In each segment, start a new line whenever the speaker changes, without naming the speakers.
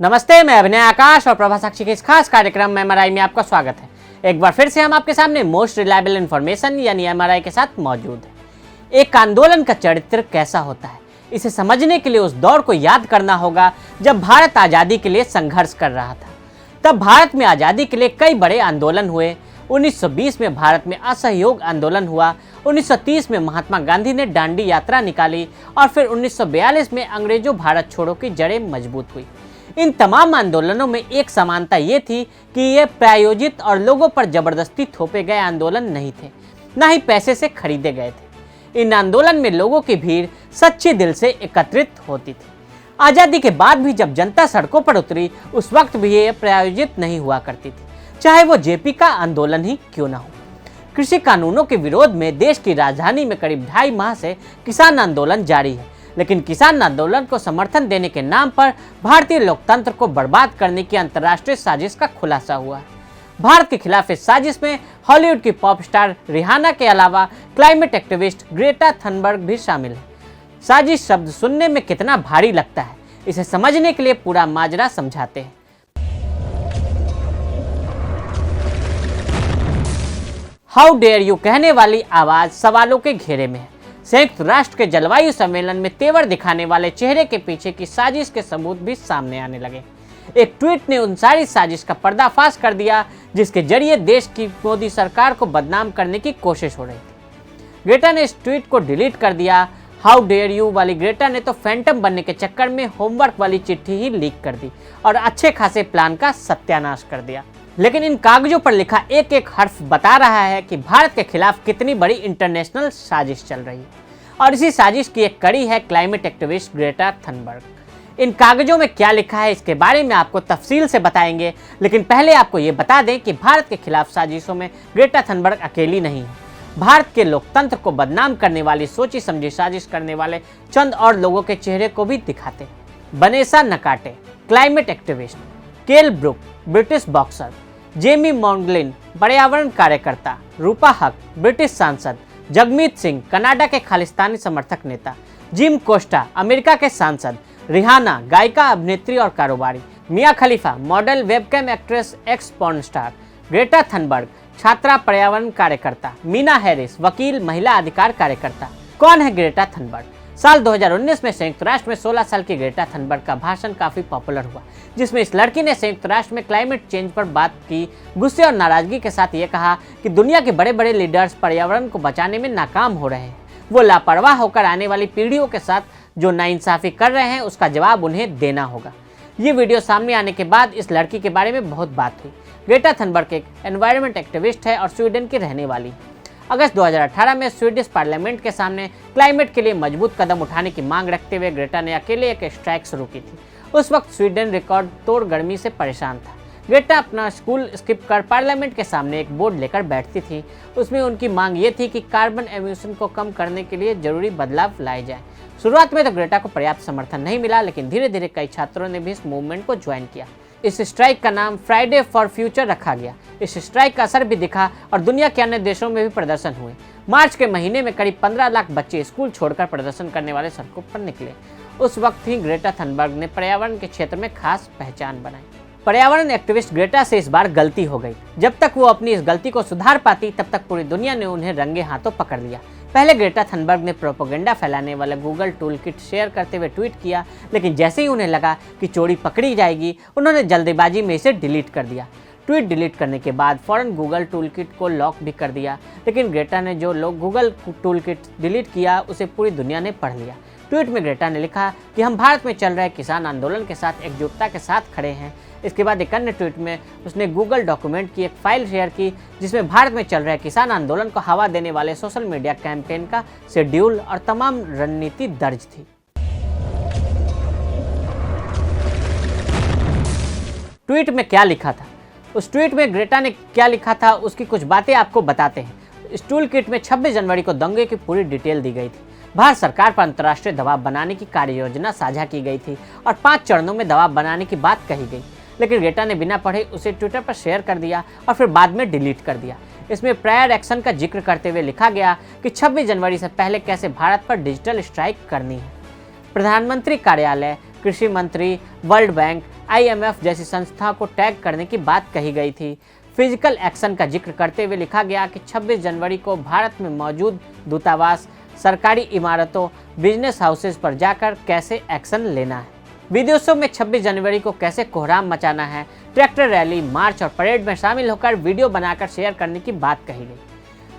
नमस्ते, मैं अभिनय आकाश और प्रभा साक्षी के इस खास कार्यक्रम में एमआरआई में आपका स्वागत है। एक बार फिर से हम आपके सामने मोस्ट रिलायबल इन्फॉर्मेशन यानी एमआरआई के साथ मौजूद है। एक आंदोलन का चरित्र कैसा होता है, इसे समझने के लिए उस दौर को याद करना होगा जब भारत आज़ादी के लिए संघर्ष कर रहा था। तब भारत में आज़ादी के लिए कई बड़े आंदोलन हुए। 1920 में भारत में असहयोग आंदोलन हुआ। 1930 में महात्मा गांधी ने दांडी यात्रा निकाली और फिर 1942 में अंग्रेजों भारत छोड़ो की जड़ें मजबूत हुई। इन तमाम आंदोलनों में एक समानता ये थी कि ये प्रायोजित और लोगों पर जबरदस्ती थोपे गए आंदोलन नहीं थे, न ही पैसे से खरीदे गए थे। इन आंदोलन में लोगों की भीड़ सच्चे दिल से एकत्रित होती थी। आज़ादी के बाद भी जब जनता सड़कों पर उतरी, उस वक्त भी ये प्रायोजित नहीं हुआ करती थी, चाहे वो जेपी का आंदोलन ही क्यों ना हो। कृषि कानूनों के विरोध में देश की राजधानी में करीब 2.5 माह से किसान आंदोलन जारी है, लेकिन किसान आंदोलन को समर्थन देने के नाम पर भारतीय लोकतंत्र को बर्बाद करने की अंतर्राष्ट्रीय साजिश का खुलासा हुआ है। भारत के खिलाफ इस साजिश में हॉलीवुड की पॉप स्टार रिहाना के अलावा क्लाइमेट एक्टिविस्ट ग्रेटा थनबर्ग भी शामिल है। साजिश शब्द सुनने में कितना भारी लगता है, इसे समझने के लिए पूरा माजरा समझाते हैं। हाउ डेयर यू कहने वाली आवाज सवालों के घेरे में है। संयुक्त राष्ट्र के जलवायु सम्मेलन में तेवर दिखाने वाले चेहरे के पीछे की साजिश के सबूत भी सामने आने लगे। एक ट्वीट ने उन सारी साजिश का पर्दाफाश कर दिया जिसके जरिए देश की मोदी सरकार को बदनाम करने की कोशिश हो रही थी। ग्रेटा ने इस ट्वीट को डिलीट कर दिया। हाउ डेयर यू वाली ग्रेटा ने तो फैंटम बनने के चक्कर में होमवर्क वाली चिट्ठी ही लीक कर दी और अच्छे खासे प्लान का सत्यानाश कर दिया। लेकिन इन कागजों पर लिखा एक एक हर्फ बता रहा है कि भारत के खिलाफ कितनी बड़ी इंटरनेशनल साजिश चल रही है, और इसी साजिश की एक कड़ी है क्लाइमेट एक्टिविस्ट ग्रेटा थनबर्ग। इन कागजों में क्या लिखा है इसके बारे में आपको तफसील से बताएंगे, लेकिन पहले आपको ये बता दें कि भारत के खिलाफ साजिशों में ग्रेटा थनबर्ग अकेली नहीं है। भारत के लोकतंत्र को बदनाम करने वाली सोची समझी साजिश करने वाले चंद और लोगों के चेहरे को भी दिखाते हैं। बनेसा नकाटे, क्लाइमेट एक्टिविस्ट; केल ब्रुक, ब्रिटिश बॉक्सर; जेमी मॉन्गलिन, पर्यावरण कार्यकर्ता; रूपा हक, ब्रिटिश सांसद; जगमीत सिंह, कनाडा के खालिस्तानी समर्थक नेता; जिम कोस्टा, अमेरिका के सांसद; रिहाना, गायिका, अभिनेत्री और कारोबारी; Mia Khalifa, model, webcam actress, ex porn star; Greta Thunberg, छात्रा, पर्यावरण कार्यकर्ता; मीना हैरिस, वकील, महिला अधिकार कार्यकर्ता। कौन है ग्रेटा थनबर्ग? साल 2019 में संयुक्त राष्ट्र में 16 साल की ग्रेटा थनबर्ग का भाषण काफी पॉपुलर हुआ, जिसमें इस लड़की ने संयुक्त राष्ट्र में क्लाइमेट चेंज पर बात की। गुस्से और नाराजगी के साथ ये कहा कि दुनिया के बड़े बड़े लीडर्स पर्यावरण को बचाने में नाकाम हो रहे हैं। वो लापरवाह होकर आने वाली पीढ़ियों के साथ जो नाइंसाफी कर रहे हैं, उसका जवाब उन्हें देना होगा। ये वीडियो सामने आने के बाद इस लड़की के बारे में बहुत बात हुई। ग्रेटा थनबर्ग एक एनवायरनमेंट एक्टिविस्ट है और स्वीडन की रहने वाली है। अगस्त 2018 में स्वीडिश पार्लियामेंट के सामने क्लाइमेट के लिए मजबूत कदम उठाने की मांग रखते हुए ग्रेटा ने अकेले एक स्ट्राइक शुरू की थी। उस वक्त स्वीडन रिकॉर्ड तोड़ गर्मी से परेशान था। ग्रेटा अपना स्कूल स्किप कर पार्लियामेंट के सामने एक बोर्ड लेकर बैठती थी। उसमें उनकी मांग ये थी कि कार्बन एमिशन को कम करने के लिए जरूरी बदलाव लाए जाए। शुरुआत में तो ग्रेटा को पर्याप्त समर्थन नहीं मिला, लेकिन धीरे धीरे कई छात्रों ने भी इस मूवमेंट को ज्वाइन किया। इस स्ट्राइक का नाम फ्राइडे फॉर फ्यूचर रखा गया। इस स्ट्राइक का असर भी दिखा और दुनिया के अन्य देशों में भी प्रदर्शन हुए। मार्च के महीने में करीब 15 लाख बच्चे स्कूल छोड़कर प्रदर्शन करने वाले सड़कों पर निकले। उस वक्त ही ग्रेटा थनबर्ग ने पर्यावरण के क्षेत्र में खास पहचान बनाई। पर्यावरण एक्टिविस्ट ग्रेटा से इस बार गलती हो गई। जब तक वो अपनी इस गलती को सुधार पाती, तब तक पूरी दुनिया ने उन्हें रंगे हाथों पकड़ लिया। पहले ग्रेटा थनबर्ग ने प्रोपेगेंडा फैलाने वाला गूगल टूल किट शेयर करते हुए ट्वीट किया, लेकिन जैसे ही उन्हें लगा कि चोरी पकड़ी जाएगी, उन्होंने जल्दबाजी में इसे डिलीट कर दिया। ट्वीट डिलीट करने के बाद फौरन गूगल टूल किट को लॉक भी कर दिया, लेकिन ग्रेटा ने जो गूगल टूल किट डिलीट किया उसे पूरी दुनिया ने पढ़ लिया। ट्वीट में ग्रेटा ने लिखा कि हम भारत में चल रहे किसान आंदोलन के साथ एकजुटता के साथ खड़े हैं। इसके बाद एक अन्य ट्वीट में उसने गूगल डॉक्यूमेंट की एक फाइल शेयर की, जिसमें भारत में चल रहे किसान आंदोलन को हवा देने वाले सोशल मीडिया कैंपेन का शेड्यूल और तमाम रणनीति दर्ज थी। ट्वीट में क्या लिखा था? उस ट्वीट में ग्रेटा ने क्या लिखा था, उसकी कुछ बातें आपको बताते हैं। इस टूल किट में 26 जनवरी को दंगे की पूरी डिटेल दी गई थी। भारत सरकार पर अंतर्राष्ट्रीय दबाव बनाने की कार्य योजना साझा की गई थी और 5 चरणों में दबाव बनाने की बात कही गई, लेकिन ग्रेटा ने बिना पढ़े उसे ट्विटर पर शेयर कर दिया और फिर बाद में डिलीट कर दिया। इसमें प्रायर एक्शन का जिक्र करते हुए लिखा गया कि 26 जनवरी से पहले कैसे भारत पर डिजिटल स्ट्राइक करनी है। प्रधानमंत्री कार्यालय, कृषि मंत्री, वर्ल्ड बैंक, IMF जैसी संस्था को टैग करने की बात कही गई थी। फिजिकल एक्शन का जिक्र करते हुए लिखा गया कि 26 जनवरी को भारत में मौजूद दूतावास, सरकारी इमारतों, बिजनेस हाउसेज पर जाकर कैसे एक्शन लेना है। विदेशों में 26 जनवरी को कैसे कोहराम मचाना है, ट्रैक्टर रैली, मार्च और परेड में शामिल होकर वीडियो बनाकर शेयर करने की बात कही गई।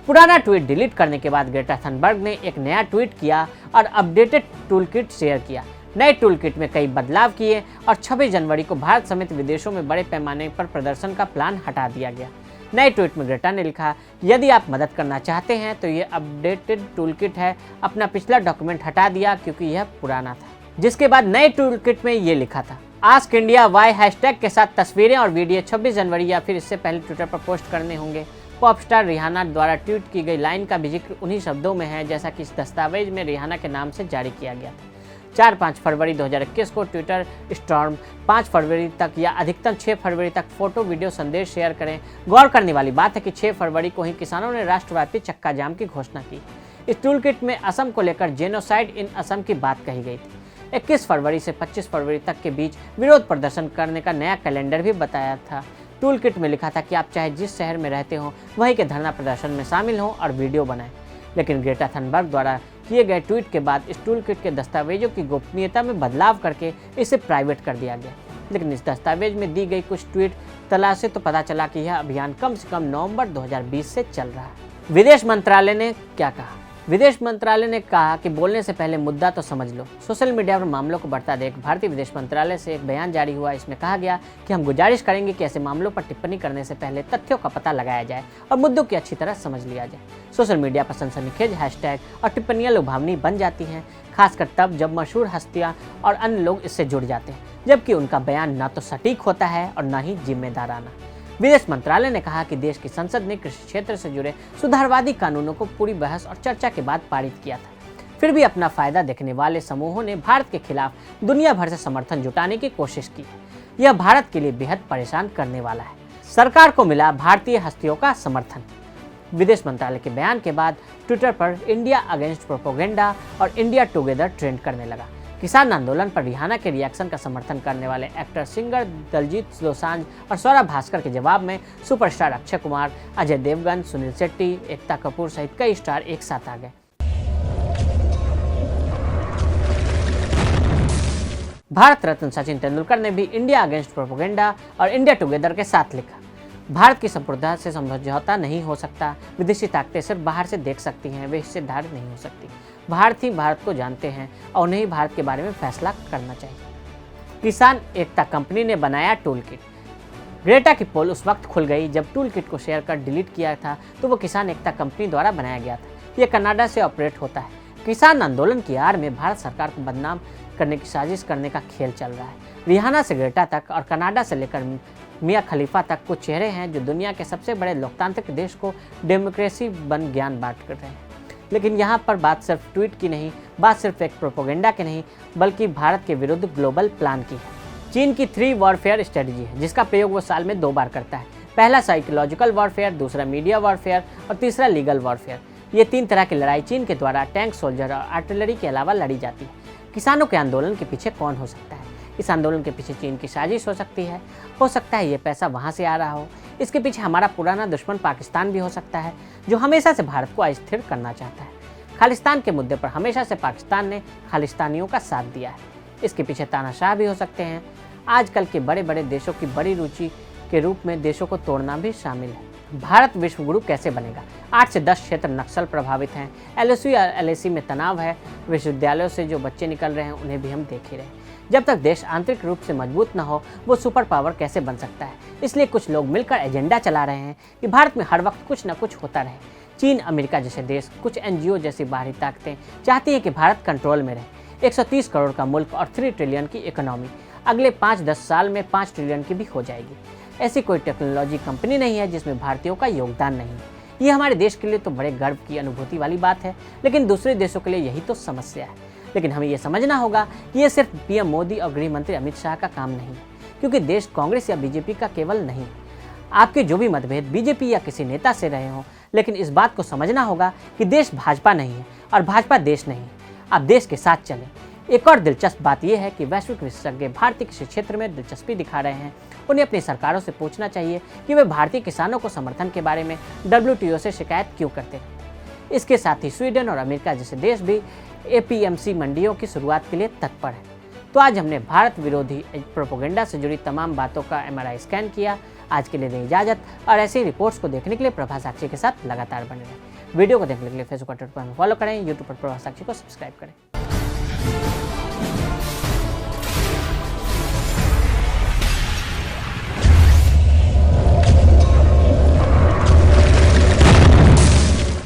पुराना ट्वीट डिलीट करने के बाद ग्रेटा थनबर्ग ने एक नया ट्वीट किया और अपडेटेड टूलकिट शेयर किया। नए टूलकिट में कई बदलाव किए और 26 जनवरी को भारत समेत विदेशों में बड़े पैमाने पर प्रदर्शन का प्लान हटा दिया गया। नए ट्वीट में ग्रेटा ने लिखा, यदि आप मदद करना चाहते हैं तो ये अपडेटेड टूलकिट है। अपना पिछला डॉक्यूमेंट हटा दिया क्योंकि यह पुराना था। जिसके बाद नए टूलकिट में ये लिखा था, आस्क इंडिया वाई हैशटैग के साथ तस्वीरें और वीडियो 26 जनवरी या फिर इससे पहले ट्विटर पर पोस्ट करने होंगे। पॉप स्टार रिहाना द्वारा ट्वीट की गई लाइन का भी जिक्र उन्हीं शब्दों में है जैसा कि इस दस्तावेज में रिहाना के नाम से जारी किया गया था। 4-5 फरवरी 2021 को ट्विटर स्टॉर्म 5 फरवरी तक या अधिकतम 6 फरवरी तक फोटो वीडियो संदेश शेयर करें। गौर करने वाली बात है कि 6 फरवरी को ही किसानों ने राष्ट्रव्यापी चक्का जाम की घोषणा की। इस टूलकिट में असम को लेकर जेनोसाइड इन असम की बात कही गई थी। 21 फरवरी से 25 फरवरी तक के बीच विरोध प्रदर्शन करने का नया कैलेंडर भी बताया था। टूलकिट में लिखा था कि आप चाहे जिस शहर में रहते हो वहीं के धरना प्रदर्शन में शामिल हों और वीडियो बनाएं। लेकिन ग्रेटा थनबर्ग द्वारा किए गए ट्वीट के बाद इस टूलकिट के दस्तावेजों की गोपनीयता में बदलाव करके इसे प्राइवेट कर दिया गया। लेकिन इस दस्तावेज में दी गई कुछ ट्वीट तलाशे तो पता चला कि यह अभियान कम से कम नवंबर 2020 से चल रहा है। विदेश मंत्रालय ने क्या कहा? विदेश मंत्रालय ने कहा कि बोलने से पहले मुद्दा तो समझ लो। सोशल मीडिया पर मामलों को बढ़ता देख भारतीय विदेश मंत्रालय से एक बयान जारी हुआ। इसमें कहा गया कि हम गुजारिश करेंगे कि ऐसे मामलों पर टिप्पणी करने से पहले तथ्यों का पता लगाया जाए और मुद्दों की अच्छी तरह समझ लिया जाए। सोशल मीडिया पर सनसनीखेज हैशटैग और टिप्पणियां लुभावनी बन जाती हैं, खासकर तब जब मशहूर हस्तियां और अन्य लोग इससे जुड़ जाते हैं, जबकि उनका बयान न तो सटीक होता है और न ही जिम्मेदाराना। विदेश मंत्रालय ने कहा कि देश की संसद ने कृषि क्षेत्र से जुड़े सुधारवादी कानूनों को पूरी बहस और चर्चा के बाद पारित किया था। फिर भी अपना फायदा देखने वाले समूहों ने भारत के खिलाफ दुनिया भर से समर्थन जुटाने की कोशिश की। यह भारत के लिए बेहद परेशान करने वाला है। सरकार को मिला भारतीय हस्तियों का समर्थन। विदेश मंत्रालय के बयान के बाद ट्विटर पर इंडिया अगेंस्ट प्रोपेगेंडा और इंडिया टुगेदर ट्रेंड करने लगा। किसान आंदोलन पर रिहाना के रिएक्शन का समर्थन करने वाले एक्टर सिंगर दलजीत दोसांझ और स्वरा भास्कर के जवाब में सुपरस्टार अक्षय कुमार, अजय देवगन, सुनील शेट्टी, एकता कपूर सहित कई स्टार एक साथ आ गए। भारत रत्न सचिन तेंदुलकर ने भी इंडिया अगेंस्ट प्रोपेगेंडा और इंडिया टुगेदर के साथ लिखा, भारत की संप्रभुता से समझौता नहीं हो सकता। विदेशी ताकतें सिर्फ बाहर से देख सकती हैं, वे इससे धारित नहीं हो सकती। भारत ही भारत को जानते हैं और उन्हें ही भारत के बारे में फैसला करना चाहिए। किसान एकता कंपनी ने बनाया टूल किट। ग्रेटा की पोल उस वक्त खुल गई जब टूल किट को शेयर कर डिलीट किया था तो वो किसान एकता कंपनी द्वारा बनाया गया था। यह कनाडा से ऑपरेट होता है। किसान आंदोलन की आड़ में भारत सरकार को बदनाम करने की साजिश करने का खेल चल रहा है। रिहाना से ग्रेटा तक और कनाडा से लेकर मियां खलीफा तक कुछ चेहरे हैं जो दुनिया के सबसे बड़े लोकतांत्रिक देश को डेमोक्रेसी बन ज्ञान बांट कर रहे हैं। लेकिन यहाँ पर बात सिर्फ ट्वीट की नहीं, बात सिर्फ एक प्रोपेगेंडा की नहीं, बल्कि भारत के विरुद्ध ग्लोबल प्लान की है। चीन की 3 वॉरफेयर स्ट्रेटजी है जिसका प्रयोग वो साल में 2 बार करता है। पहला साइकोलॉजिकल वॉरफेयर, दूसरा मीडिया वॉरफेयर और तीसरा लीगल वॉरफेयर। ये 3 तरह की लड़ाई चीन के द्वारा टैंक, सोल्जर और आर्टिलरी के अलावा लड़ी जाती है। किसानों के आंदोलन के पीछे कौन हो सकता है? इस आंदोलन के पीछे चीन की साजिश हो सकती है। हो सकता है ये पैसा वहाँ से आ रहा हो। इसके पीछे हमारा पुराना दुश्मन पाकिस्तान भी हो सकता है जो हमेशा से भारत को अस्थिर करना चाहता है। खालिस्तान के मुद्दे पर हमेशा से पाकिस्तान ने खालिस्तानियों का साथ दिया है। इसके पीछे तानाशाह भी हो सकते हैं। आजकल के बड़े बड़े देशों की बड़ी रुचि के रूप में देशों को तोड़ना भी शामिल है। भारत विश्वगुरु कैसे बनेगा? 8 से 10 क्षेत्र नक्सल प्रभावित हैं। LOC और LAC में तनाव है। विश्वविद्यालयों से जो बच्चे निकल रहे हैं उन्हें भी हम देख ही रहे हैं। जब तक देश आंतरिक रूप से मजबूत न हो वो सुपर पावर कैसे बन सकता है? इसलिए कुछ लोग मिलकर एजेंडा चला रहे हैं कि भारत में हर वक्त कुछ न कुछ होता रहे। चीन, अमेरिका जैसे देश, कुछ NGO जैसी बाहरी ताकतें चाहती हैं कि भारत कंट्रोल में रहे। 130 करोड़ का मुल्क और 3 ट्रिलियन की इकोनॉमी अगले 5-10 साल में 5 ट्रिलियन की भी हो जाएगी। ऐसी कोई टेक्नोलॉजी कंपनी नहीं है जिसमें भारतीयों का योगदान नहीं है। ये हमारे देश के लिए तो बड़े गर्व की अनुभूति वाली बात है, लेकिन दूसरे देशों के लिए यही तो समस्या है। लेकिन हमें ये समझना होगा कि ये सिर्फ PM मोदी और गृह मंत्री अमित शाह का काम नहीं है, क्योंकि देश कांग्रेस या BJP का केवल नहीं है। आपके जो भी मतभेद BJP या किसी नेता से रहे हों, लेकिन इस बात को समझना होगा कि देश भाजपा नहीं है और भाजपा देश नहीं है। आप देश के साथ चलें। एक और दिलचस्प बात यह है कि वैश्विक विशेषज्ञ भारतीय कृषि क्षेत्र में दिलचस्पी दिखा रहे हैं। उन्हें अपनी सरकारों से पूछना चाहिए कि वे भारतीय किसानों को समर्थन के बारे में WTO से शिकायत क्यों करते हैं। इसके साथ ही स्वीडन और अमेरिका जैसे देश भी APMC मंडियों की शुरुआत के लिए तत्पर है। तो आज हमने भारत विरोधी प्रोपेगेंडा से जुड़ी तमाम बातों का MRI स्कैन किया। आज के लिए दें इजाजत और ऐसी रिपोर्ट्स को देखने के लिए प्रभा साक्षी के साथ लगातार बने रहें। वीडियो को देखने के लिए फेसबुक और ट्विटर पर फॉलो करें, यूट्यूब पर प्रभा साक्षी को सब्सक्राइब करें।